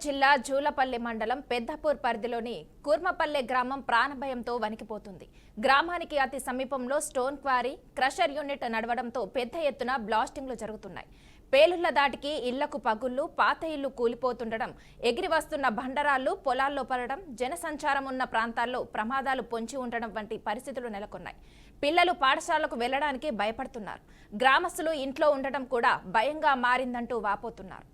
జిల్లా జూలపల్లి మండలం పెద్దపూర్ పరిధిలోని కూర్మపల్లె గ్రామం ప్రాణభయంతో వణికిపోతుంది. గ్రామానికి అతి సమీపంలో స్టోన్ క్వారీ, క్రషర్ యూనిట్ నడవడంతో పెద్ద ఎత్తున బ్లాస్టింగ్లు జరుగుతున్నాయి. పేలుళ్ల దాటికి ఇళ్లకు పగుళ్లు, పాత ఇళ్లు కూలిపోతుండడం, ఎగిరి వస్తున్న బండరాళ్లు పొలాల్లో పడడం, జనసంచారం ఉన్న ప్రాంతాల్లో ప్రమాదాలు పొంచి ఉండడం వంటి పరిస్థితులు నెలకొన్నాయి. పిల్లలు పాఠశాలకు వెళ్లడానికి భయపడుతున్నారు. గ్రామస్తులు ఇంట్లో ఉండడం కూడా భయంగా మారిందంటూ వాపోతున్నారు.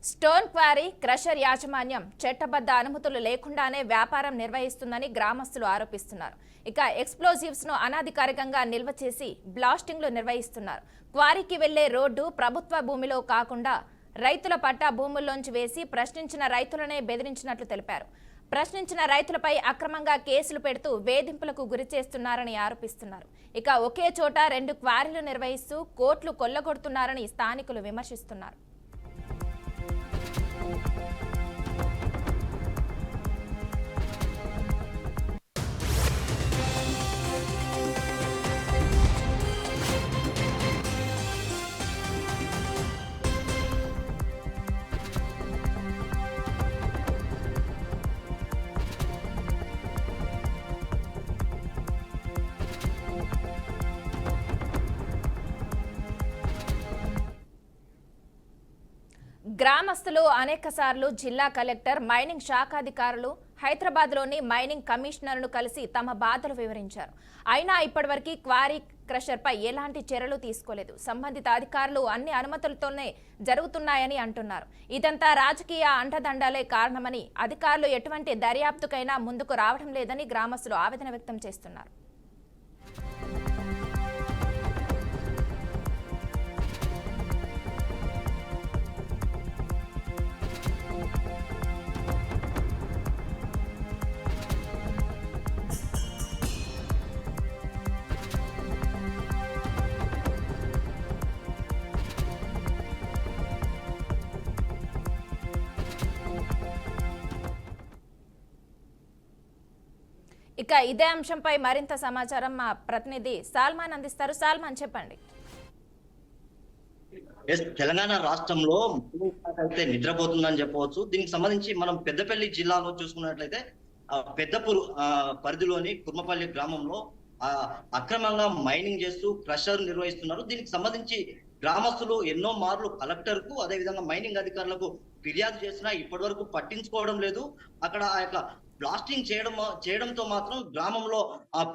స్టోన్ క్వారీ, క్రషర్ యాజమాన్యం చట్టబద్ధ అనుమతులు లేకుండానే వ్యాపారం నిర్వహిస్తుందని గ్రామస్తులు ఆరోపిస్తున్నారు. ఇక ఎక్స్ప్లోజివ్స్ ను అనాధికారికంగా నిల్వ చేసి బ్లాస్టింగ్లు నిర్వహిస్తున్నారు. క్వారీకి వెళ్లే రోడ్డు ప్రభుత్వ భూమిలో కాకుండా రైతుల పట్టా భూముల్లోంచి వేసి ప్రశ్నించిన రైతులనే బెదిరించినట్లు తెలిపారు. ప్రశ్నించిన రైతులపై అక్రమంగా కేసులు పెడుతూ వేధింపులకు గురి చేస్తున్నారని ఆరోపిస్తున్నారు. ఇక ఒకే చోట 2 క్వారీలు నిర్వహిస్తూ కోట్లు కొల్లగొడుతున్నారని స్థానికులు విమర్శిస్తున్నారు. గ్రామస్తులు అనేకసార్లు జిల్లా కలెక్టర్, మైనింగ్ శాఖాధికారులు, హైదరాబాద్లోని మైనింగ్ కమిషనర్ను కలిసి తమ బాధలు వివరించారు. అయినా ఇప్పటివరకు క్వారీ, క్రషర్పై ఎలాంటి చర్యలు తీసుకోలేదు. సంబంధిత అధికారులు అన్ని అనుమతులతోనే జరుగుతున్నాయని అంటున్నారు. ఇదంతా రాజకీయ అండదండాలే కారణమని, అధికారులు ఎటువంటి దర్యాప్తుకైనా ముందుకు రావడం లేదని గ్రామస్తులు ఆవేదన వ్యక్తం చేస్తున్నారు. ఇక ఇదే అంశంపై మరింత సమాచారం మా ప్రతినిధి సాల్మాన్ అందిస్తారు. సాల్మాన్, చెప్పండి. తెలంగాణ రాష్ట్రంలో అయితే నిద్రపోతుందని చెప్పవచ్చు. దీనికి సంబంధించి మనం పెద్దపల్లి జిల్లాలో చూసుకున్నట్లయితే పెద్దపూర్ పరిధిలోని కుర్మపల్లి గ్రామంలో అక్రమంగా మైనింగ్ చేస్తూ క్రషర్ నిర్వహిస్తున్నారు. దీనికి సంబంధించి గ్రామస్తులు ఎన్నో మార్లు కలెక్టర్ కు, అదేవిధంగా మైనింగ్ అధికారులకు ఫిర్యాదు చేసినా ఇప్పటి వరకు పట్టించుకోవడం లేదు. అక్కడ ఆ యొక్క బ్లాస్టింగ్ చేయడంతో మాత్రం గ్రామంలో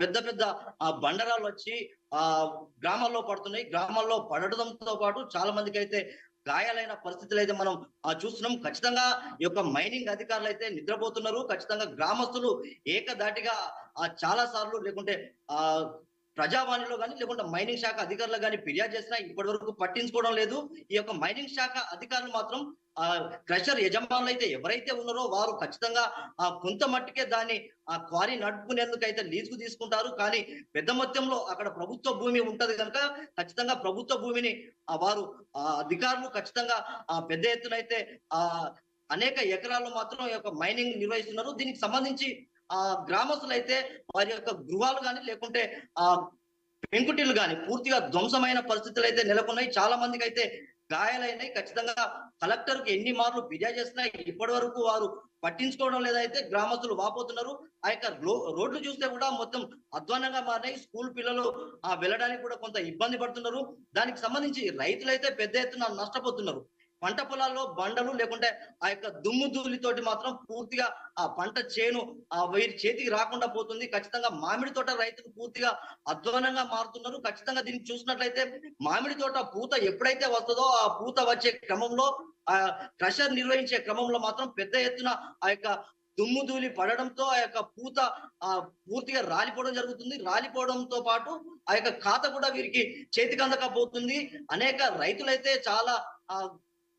పెద్ద పెద్ద బండరాలు వచ్చి గ్రామాల్లో పడుతున్నాయి. గ్రామాల్లో పడడంతో పాటు చాలా మందికి అయితే గాయాలైన పరిస్థితులు అయితే మనం చూస్తున్నాం. ఖచ్చితంగా ఈ యొక్క మైనింగ్ అధికారులు అయితే నిద్రపోతున్నారు. ఖచ్చితంగా గ్రామస్తులు ఏకధాటిగా చాలా సార్లు లేకుంటే ప్రజావాణిలో కానీ లేకుంటే మైనింగ్ శాఖ అధికారులు కానీ ఫిర్యాదు చేసినా ఇప్పటి వరకు పట్టించుకోవడం లేదు. ఈ యొక్క మైనింగ్ శాఖ అధికారులు మాత్రం క్రషర్ యజమానులు అయితే ఎవరైతే ఉన్నారో వారు ఖచ్చితంగా కొంత మట్టుకే దాన్ని క్వారీ నడుపుకునేందుకు అయితే లీజుకు తీసుకుంటారు. కానీ పెద్ద మొత్తంలో అక్కడ ప్రభుత్వ భూమి ఉంటది కనుక ఖచ్చితంగా ప్రభుత్వ భూమిని వారు అధికారులు ఖచ్చితంగా పెద్ద ఎత్తున అయితే అనేక ఎకరాల్లో మాత్రం ఈ యొక్క మైనింగ్ నిర్వహిస్తున్నారు. దీనికి సంబంధించి గ్రామస్తులు అయితే వారి యొక్క గృహాలు కానీ లేకుంటే పెంకుటిల్లు కానీ పూర్తిగా ధ్వంసమైన పరిస్థితులు అయితే నెలకొన్నాయి. చాలా మందికి అయితే గాయాలైనాయి. ఖచ్చితంగా కలెక్టర్ కు ఎన్ని మార్లు ఫిర్యాదు చేసినా ఇప్పటి వరకు వారు పట్టించుకోవడం లేదైతే గ్రామస్తులు వాపోతున్నారు. ఆ యొక్క రోడ్లు చూస్తే కూడా మొత్తం అధ్వానంగా మారినాయి. స్కూల్ పిల్లలు వెళ్ళడానికి కూడా కొంత ఇబ్బంది పడుతున్నారు. దానికి సంబంధించి రైతులైతే పెద్ద ఎత్తున నష్టపోతున్నారు. పంట పొలాల్లో బండలు లేకుంటే ఆ యొక్క దుమ్ము ధూళితోటి మాత్రం పూర్తిగా ఆ పంట చేను వీరి చేతికి రాకుండా పోతుంది. ఖచ్చితంగా మామిడి తోట రైతులు పూర్తిగా అధ్వానంగా మారుతున్నారు. ఖచ్చితంగా దీన్ని చూసినట్లయితే మామిడి తోట పూత ఎప్పుడైతే వస్తుందో ఆ పూత వచ్చే క్రమంలో క్రషర్ నిర్వహించే క్రమంలో మాత్రం పెద్ద ఎత్తున ఆ యొక్క దుమ్ము ధూళి పడడంతో ఆ యొక్క పూత పూర్తిగా రాలిపోవడం జరుగుతుంది. రాలిపోవడంతో పాటు ఆ యొక్క ఖాతా కూడా వీరికి చేతికి అందకపోతుంది. అనేక రైతులైతే చాలా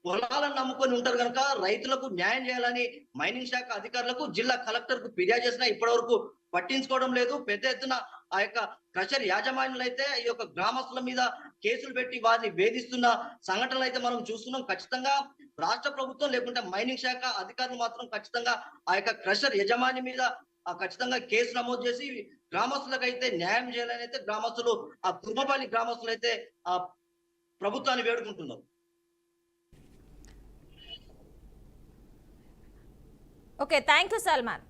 పొలాలను నమ్ముకొని ఉంటారు కనుక రైతులకు న్యాయం చేయాలని మైనింగ్ శాఖ అధికారులకు, జిల్లా కలెక్టర్ కు ఫిర్యాదు చేసినా ఇప్పటి వరకు పట్టించుకోవడం లేదు. పెద్ద ఎత్తున ఆ యొక్క క్రషర్ యాజమాన్యులు అయితే ఈ యొక్క గ్రామస్తుల మీద కేసులు పెట్టి వారిని వేధిస్తున్న సంఘటనలు అయితే మనం చూస్తున్నాం. ఖచ్చితంగా రాష్ట్ర ప్రభుత్వం లేకుంటే మైనింగ్ శాఖ అధికారులు మాత్రం ఖచ్చితంగా ఆ యొక్క క్రషర్ యజమాని మీద ఖచ్చితంగా కేసు నమోదు చేసి గ్రామస్తులకైతే న్యాయం చేయాలని అయితే గ్రామస్తులు ఆ కుర్మపల్లి గ్రామస్తులు అయితే ఆ ప్రభుత్వాన్ని వేడుకుంటున్నారు. Okay, thank you Salman.